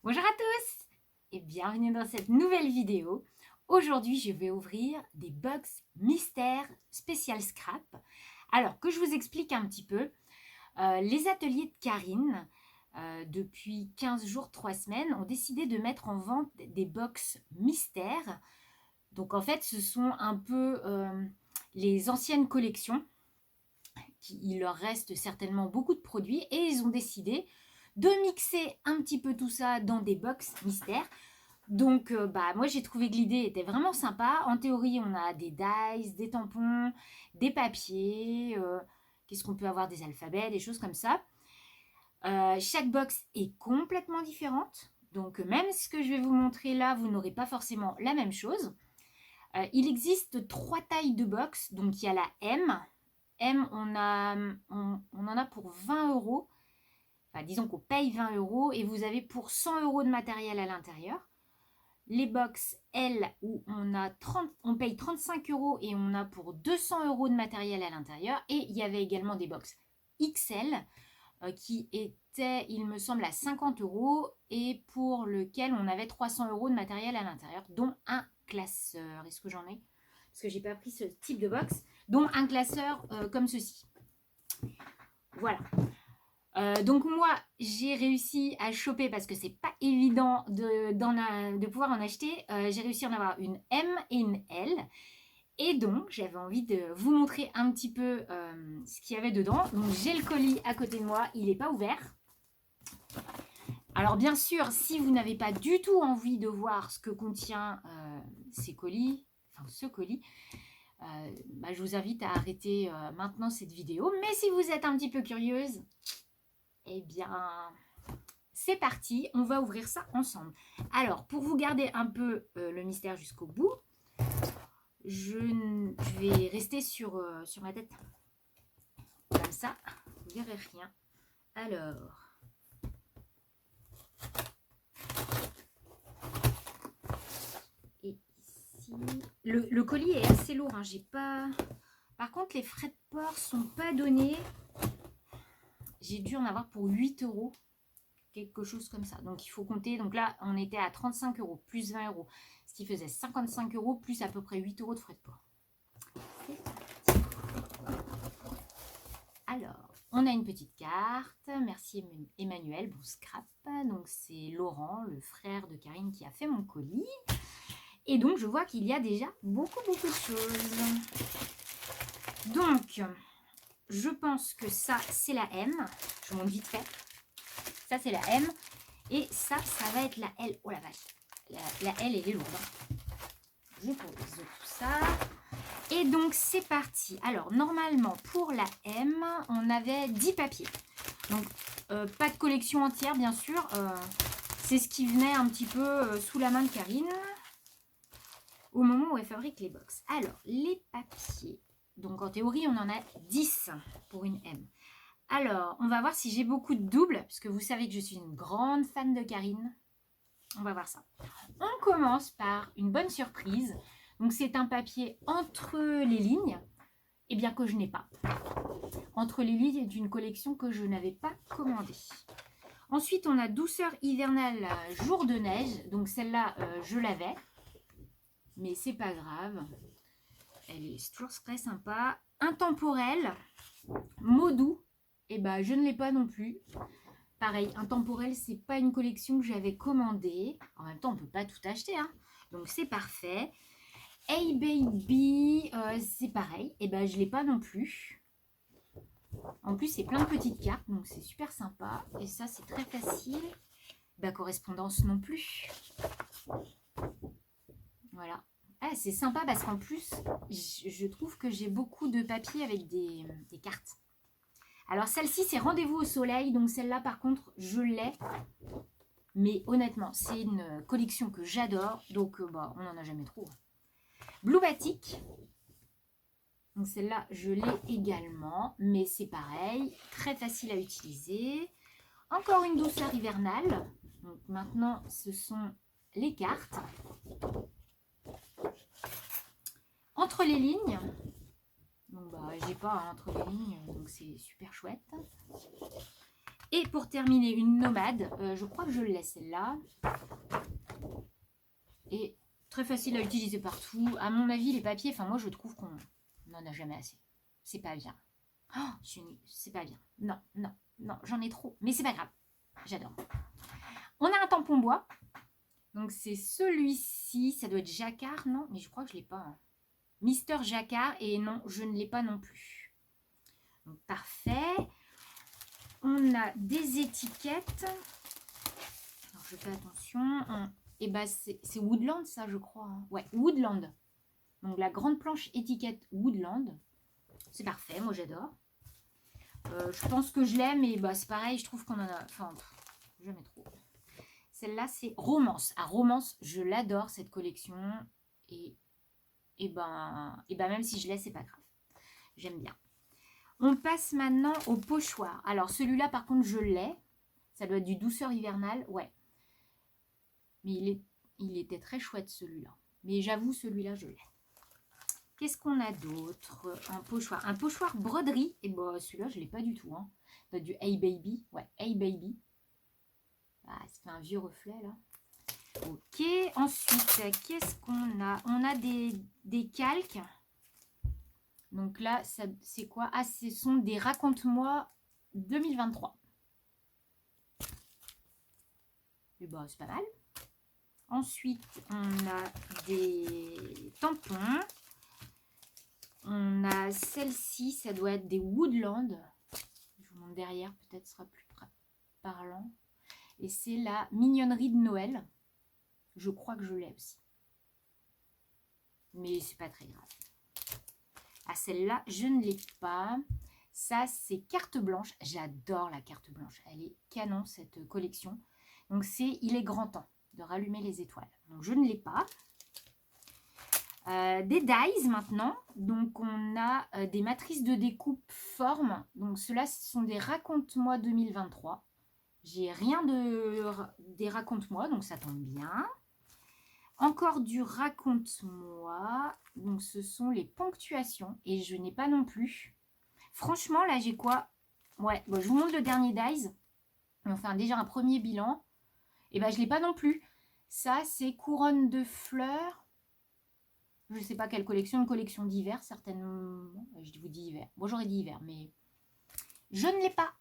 Bonjour à tous et bienvenue dans cette nouvelle vidéo. Aujourd'hui, je vais ouvrir des box mystères spécial scrap. Alors, que je vous explique un petit peu, les ateliers de Karine, depuis 15 jours, 3 semaines, ont décidé de mettre en vente des box mystères. Donc en fait, ce sont un peu les anciennes collections. Il leur reste certainement beaucoup de produits et ils ont décidé de mixer un petit peu tout ça dans des box mystères. Donc moi j'ai trouvé que l'idée était vraiment sympa. En théorie on a des dice, des tampons, des papiers, qu'est-ce qu'on peut avoir, des alphabets, des choses comme ça. Chaque box est complètement différente. Donc même ce que je vais vous montrer là, vous n'aurez pas forcément la même chose. Il existe 3 tailles de box. Donc il y a la M. M, on en a pour 20 €. Enfin, disons qu'on paye 20 € et vous avez pour 100 € de matériel à l'intérieur. Les box L, où on paye 35 € et on a pour 200 € de matériel à l'intérieur. Et il y avait également des box XL qui étaient, il me semble, à 50 € et pour lequel on avait 300 € de matériel à l'intérieur, dont un classeur. Est-ce que j'en ai? Parce que j'ai pas pris ce type de box, dont un classeur comme ceci. Voilà. Donc moi j'ai réussi à choper, parce que c'est pas évident de pouvoir en acheter, j'ai réussi à en avoir une M et une L, et donc j'avais envie de vous montrer un petit peu ce qu'il y avait dedans. Donc j'ai le colis à côté de moi, il n'est pas ouvert. Alors bien sûr, si vous n'avez pas du tout envie de voir ce que contient ces colis, enfin ce colis, je vous invite à arrêter maintenant cette vidéo. Mais si vous êtes un petit peu curieuse, eh bien, c'est parti, on va ouvrir ça ensemble. Alors, pour vous garder un peu le mystère jusqu'au bout, je vais rester sur ma tête, comme ça, vous ne verrez rien. Alors, et ici, le colis est assez lourd, hein, j'ai pas... Par contre, les frais de port sont pas donnés. J'ai dû en avoir pour 8 €. Quelque chose comme ça. Donc il faut compter. Donc là, on était à 35 € plus 20 €, ce qui faisait 55 € plus à peu près 8 € de frais de port. Alors, on a une petite carte. Merci Emmanuel. Bon, scrap. Donc c'est Laurent, le frère de Karine, qui a fait mon colis. Et donc je vois qu'il y a déjà beaucoup de choses. Donc, je pense que ça, c'est la M. Je vous montre vite fait. Ça, c'est la M. Et ça va être la L. Oh la vache. La L, elle est lourde. Je pose tout ça. Et donc, c'est parti. Alors, normalement, pour la M, on avait 10 papiers. Donc, pas de collection entière, bien sûr. C'est ce qui venait un petit peu sous la main de Karine au moment où elle fabrique les box. Alors, les papiers. Donc, en théorie, on en a 10 pour une M. Alors, on va voir si j'ai beaucoup de doubles, parce que vous savez que je suis une grande fan de Karine. On va voir ça. On commence par une bonne surprise. Donc, c'est un papier entre les lignes, et bien que je n'ai pas. Entre les lignes d'une collection que je n'avais pas commandée. Ensuite, on a Douceur hivernale jour de neige. Donc, celle-là, je l'avais. Mais c'est pas grave. Elle est toujours très sympa. Intemporel, mot doux. Et ben, je ne l'ai pas non plus. Pareil, Intemporel, c'est pas une collection que j'avais commandée. En même temps, on peut pas tout acheter, hein. Donc c'est parfait. Hey Baby, c'est pareil. Et ben, je l'ai pas non plus. En plus, c'est plein de petites cartes, donc c'est super sympa. Et ça, c'est très facile. Correspondance non plus. Voilà. Ah, c'est sympa parce qu'en plus, je trouve que j'ai beaucoup de papier avec des cartes. Alors celle-ci, c'est Rendez-vous au soleil. Donc celle-là, par contre, je l'ai. Mais honnêtement, c'est une collection que j'adore. Donc on n'en a jamais trop. Blue Batik. Donc celle-là, je l'ai également. Mais c'est pareil, très facile à utiliser. Encore une douceur hivernale. Donc maintenant, ce sont les cartes. Entre les lignes. Donc j'ai pas entre les lignes, donc c'est super chouette. Et pour terminer, une nomade. Je crois que je l'ai celle-là. Et très facile à utiliser partout. À mon avis, les papiers, enfin moi je trouve qu'on n'en a jamais assez. C'est pas bien. Oh, c'est pas bien. Non, non, non, j'en ai trop. Mais c'est pas grave. J'adore. On a un tampon bois. Donc c'est celui-ci. Ça doit être Jacquard, non? Mais je crois que je ne l'ai pas. Hein. Mister Jacquard. Et non, je ne l'ai pas non plus. Donc parfait. On a des étiquettes. Alors je fais attention. Et bah c'est Woodland ça je crois. Hein. Ouais, Woodland. Donc la grande planche étiquette Woodland. C'est parfait, moi j'adore. Je pense que je l'aime et bah c'est pareil, je trouve qu'on en a... Enfin, jamais trop. Celle-là c'est Romance. À Romance, je l'adore cette collection. Et ben même si je l'ai, c'est pas grave. J'aime bien. On passe maintenant au pochoir. Alors celui-là par contre je l'ai. Ça doit être du douceur hivernale, ouais. Mais il était très chouette celui-là. Mais j'avoue celui-là je l'ai. Qu'est-ce qu'on a d'autre? Un pochoir. Un pochoir broderie. Et bon, celui-là, je ne l'ai pas du tout. Hein. Ça doit être du Hey Baby. Ouais, Hey Baby. Ah, ça fait un vieux reflet, là. Ok. Ensuite, qu'est-ce qu'on a? On a des calques. Donc là, c'est quoi? Ah, ce sont des Raconte-moi 2023. Et bon, c'est pas mal. Ensuite, on a des tampons. On a celle-ci, ça doit être des Woodland. Je vous montre derrière, peut-être sera plus parlant. Et c'est la mignonnerie de Noël. Je crois que je l'ai aussi. Mais c'est pas très grave. Ah, celle-là, je ne l'ai pas. Ça, c'est carte blanche. J'adore la carte blanche. Elle est canon, cette collection. Donc, c'est Il est grand temps de rallumer les étoiles. Donc, je ne l'ai pas. Des dies maintenant, donc on a des matrices de découpe forme, donc ceux-là ce sont des Raconte-moi 2023, j'ai rien des Raconte-moi, donc ça tombe bien. Encore du Raconte-moi, donc ce sont les ponctuations, et je n'ai pas non plus. Franchement là j'ai quoi? Ouais, bon, je vous montre le dernier dies, enfin déjà un premier bilan, et ben je l'ai pas non plus. Ça c'est Couronne de fleurs. Je ne sais pas quelle collection, une collection d'hiver, certainement. Je vous dis hiver. Bon, j'aurais dit hiver, mais je ne l'ai pas.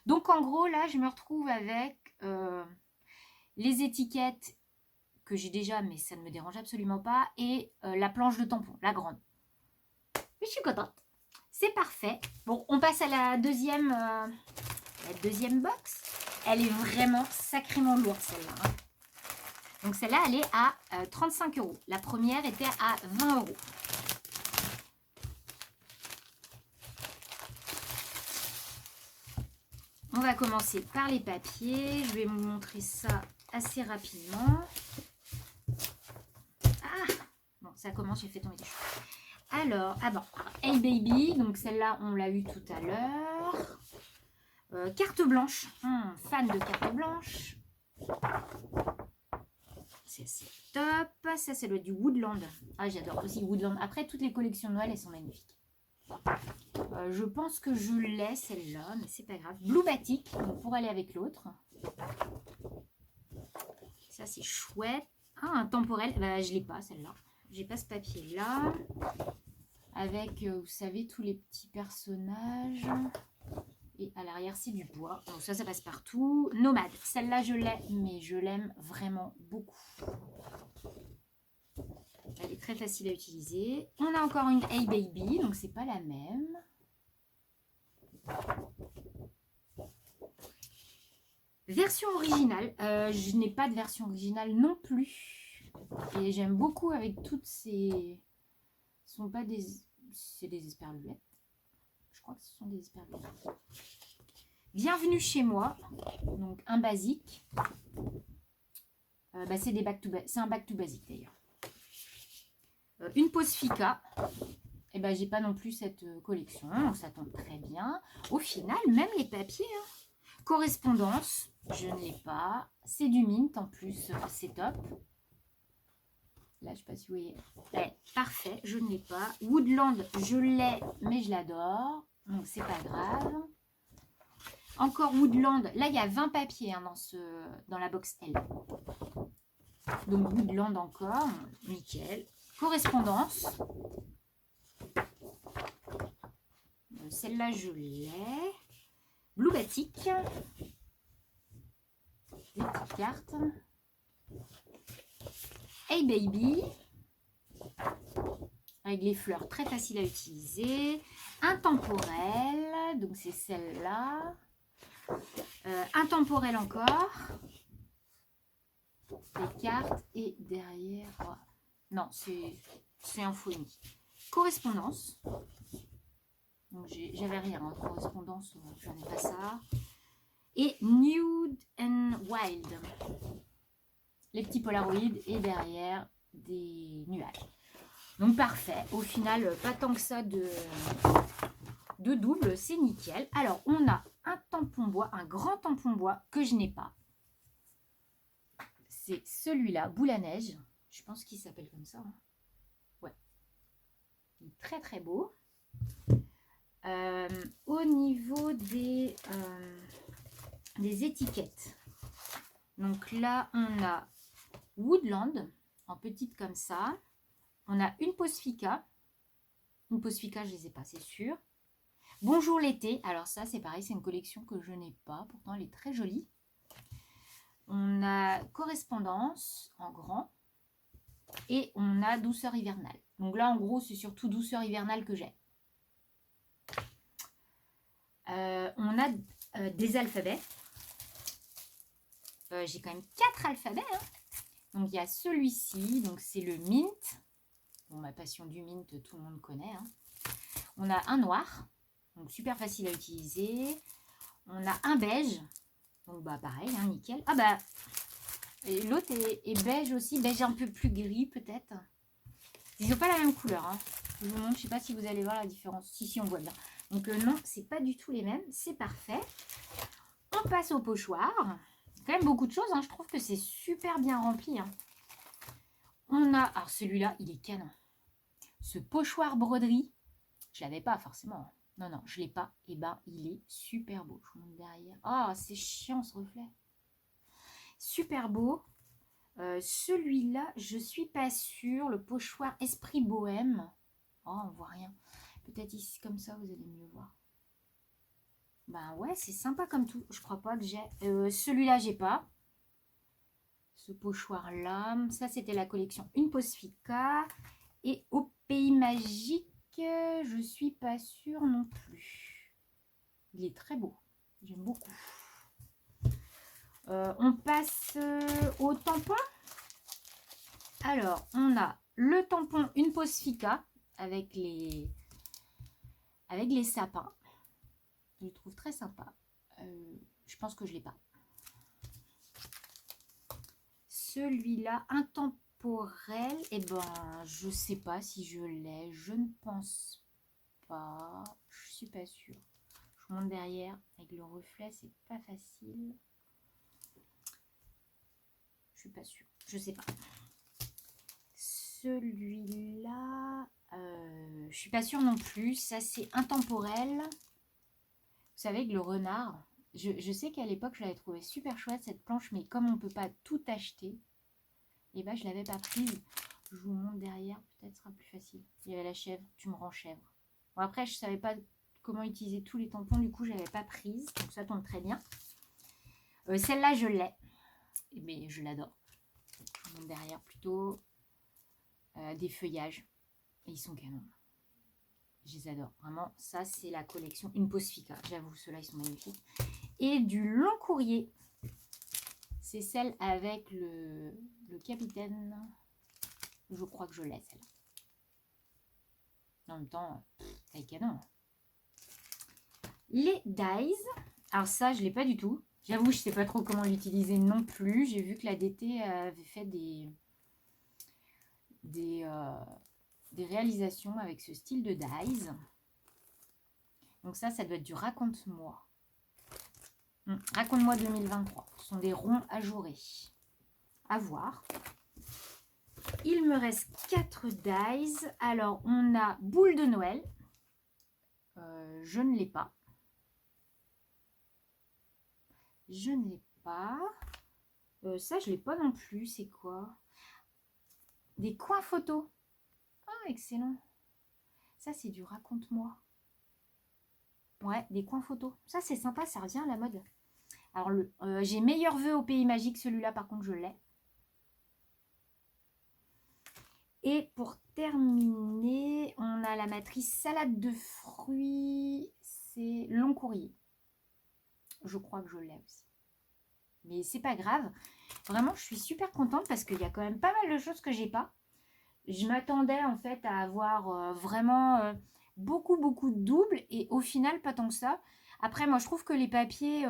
Donc, en gros, là, je me retrouve avec les étiquettes que j'ai déjà, mais ça ne me dérange absolument pas, et la planche de tampon, la grande. Mais je suis contente. C'est parfait. Bon, on passe à la deuxième box. Elle est vraiment sacrément lourde, celle-là. Hein. Donc celle-là, elle est à 35 €. La première était à 20 €. On va commencer par les papiers. Je vais vous montrer ça assez rapidement. Ah bon, ça commence, j'ai fait tomber des choses. Alors, ah bon, Hey Baby, donc celle-là, on l'a eu tout à l'heure. Carte blanche, fan de carte blanche. C'est top. Ça, c'est du Woodland. Ah, j'adore aussi Woodland. Après, toutes les collections de Noël, elles sont magnifiques. Je pense que je l'ai, celle-là, mais c'est pas grave. Blue Batik, donc pour aller avec l'autre. Ça, c'est chouette. Ah, un temporel. Bah, je l'ai pas, celle-là. J'ai pas ce papier-là. Avec, vous savez, tous les petits personnages. Et à l'arrière, c'est du bois. Donc ça passe partout. Nomade. Celle-là, je l'ai, mais je l'aime vraiment beaucoup. Elle est très facile à utiliser. On a encore une Hey Baby, donc c'est pas la même. Version originale. Je n'ai pas de version originale non plus. Et j'aime beaucoup avec toutes ces... Ce sont pas des... C'est des esperluettes. Je crois que ce sont des esperluettes. Bienvenue chez moi. Donc un basique. C'est des c'est un back to basique d'ailleurs. Une pause Fika. Et ben j'ai pas non plus cette collection. Donc ça tombe très bien. Au final, même les papiers. Hein. Correspondance, je ne l'ai pas. C'est du mint en plus, c'est top. Là, je sais pas si vous voyez. Ouais, parfait, je ne l'ai pas. Woodland, je l'ai, mais je l'adore. Donc, c'est pas grave. Encore Woodland. Là, il y a 20 papiers hein, dans la box L. Donc, Woodland encore. Nickel. Correspondance. Celle-là, je l'ai. Blue Batik. Des petites cartes. Hey Baby. Avec les fleurs, très facile à utiliser. Intemporel. Donc, c'est celle-là. Intemporel encore. Les cartes. Et derrière... Oh, non, c'est Symphonie. Correspondance. Donc, j'avais rien en correspondance. J'en ai pas ça. Et Nude and Wild. Les petits polaroïdes. Et derrière, des nuages. Donc, parfait. Au final, pas tant que ça de double. C'est nickel. Alors, on a un tampon bois, un grand tampon bois que je n'ai pas. C'est celui-là, boule à neige. Je pense qu'il s'appelle comme ça. Hein. Ouais. Il est très très beau. Au niveau des étiquettes. Donc là, on a Woodland, en petite comme ça. On a une Posfica. Une Posfica, je ne les ai pas, c'est sûr. Bonjour l'été. Alors ça, c'est pareil, c'est une collection que je n'ai pas. Pourtant, elle est très jolie. On a Correspondance en grand. Et on a Douceur hivernale. Donc là, en gros, c'est surtout Douceur hivernale que j'ai. On a des alphabets. J'ai quand même 4 alphabets. Hein. Donc, il y a celui-ci. Donc, c'est le mint. Bon, ma passion du mint, tout le monde connaît. Hein. On a un noir. Donc, super facile à utiliser. On a un beige. Donc, bah, pareil, hein, nickel. Ah, bah, l'autre est beige aussi. Beige un peu plus gris, peut-être. Ils n'ont pas la même couleur. Hein. Je vous montre, je ne sais pas si vous allez voir la différence. Si, on voit bien. Donc, non, ce n'est pas du tout les mêmes. C'est parfait. On passe au pochoir. Quand même beaucoup de choses. Hein. Je trouve que c'est super bien rempli. Hein. On a... Alors, celui-là, il est canon. Ce pochoir broderie, je ne l'avais pas forcément. Non, non, je ne l'ai pas. Et ben, il est super beau. Je vous montre derrière. Ah, oh, c'est chiant ce reflet. Super beau. Celui-là, je ne suis pas sûre. Le pochoir Esprit Bohème. Oh, on ne voit rien. Peut-être ici, comme ça, vous allez mieux voir. Ben ouais, c'est sympa comme tout. Je crois pas que j'ai... celui-là, j'ai pas. Ce pochoir-là. Ça, c'était la collection Une Posfica. Et au Pays Magique, je suis pas sûre non plus. Il est très beau. J'aime beaucoup. On passe au tampon. Alors, on a le tampon Une Posfica avec les sapins. Je le trouve très sympa. Je pense que je ne l'ai pas. Celui-là, intemporel, eh ben, je ne sais pas si je l'ai. Je ne pense pas. Je suis pas sûre. Je vous montre derrière. Avec le reflet, c'est pas facile. Je suis pas sûre. Je sais pas. Celui-là, je suis pas sûre non plus. Ça, c'est intemporel. Vous savez, avec le renard. Je sais qu'à l'époque, je l'avais trouvé super chouette cette planche, mais comme on ne peut pas tout acheter, et ben je ne l'avais pas prise. Je vous montre derrière, peut-être ce sera plus facile. Il y avait la chèvre, tu me rends chèvre. Bon, après, je ne savais pas comment utiliser tous les tampons, du coup, je n'avais pas prise. Donc ça tombe très bien. Celle-là, je l'ai. Mais je l'adore. Je vous montre derrière plutôt des feuillages. Et ils sont canons. Je les adore. Vraiment, ça, c'est la collection Une Posfica. J'avoue, ceux-là, ils sont magnifiques. Et du long courrier. C'est celle avec le capitaine. Je crois que je l'ai, celle-là. En même temps, c'est canon. Les dies. Alors ça, je ne l'ai pas du tout. J'avoue, je ne sais pas trop comment l'utiliser non plus. J'ai vu que la DT avait fait des réalisations avec ce style de dies. Donc ça doit être du Raconte-moi. Raconte-moi 2023. Ce sont des ronds ajourés. À voir. Il me reste 4 dies. Alors, on a Boule de Noël. Je ne l'ai pas. Je ne l'ai pas. Ça, je ne l'ai pas non plus. C'est quoi? Des coins photos. Ah, excellent. Ça, c'est du raconte-moi. Ouais, des coins photos. Ça, c'est sympa, ça revient à la mode. Alors, j'ai meilleur vœu au pays magique. Celui-là, par contre, je l'ai. Et pour terminer, on a la matrice salade de fruits. C'est long courrier. Je crois que je l'ai aussi. Mais c'est pas grave. Vraiment, je suis super contente parce qu'il y a quand même pas mal de choses que j'ai pas. Je m'attendais en fait à avoir vraiment beaucoup de doubles et au final, pas tant que ça. Après, moi, je trouve que les papiers,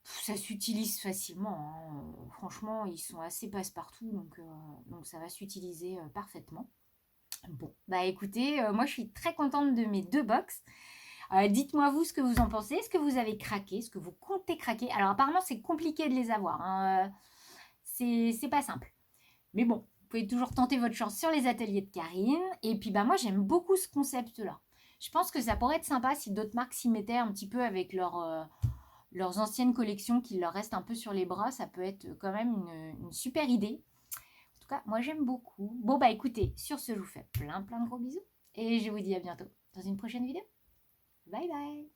ça s'utilise facilement. Hein. Franchement, ils sont assez passe-partout, donc ça va s'utiliser parfaitement. Bon, bah écoutez, moi je suis très contente de mes 2 box. Dites-moi vous ce que vous en pensez. Est-ce que vous avez craqué? Est-ce que vous comptez craquer? Alors apparemment c'est compliqué de les avoir. Hein. C'est pas simple. Mais bon, vous pouvez toujours tenter votre chance sur les ateliers de Karine. Et puis bah moi j'aime beaucoup ce concept-là. Je pense que ça pourrait être sympa si d'autres marques s'y mettaient un petit peu avec leurs anciennes collections qui leur restent un peu sur les bras. Ça peut être quand même une super idée. En tout cas, moi j'aime beaucoup. Bon bah écoutez, sur ce, je vous fais plein de gros bisous. Et je vous dis à bientôt dans une prochaine vidéo. Bye bye.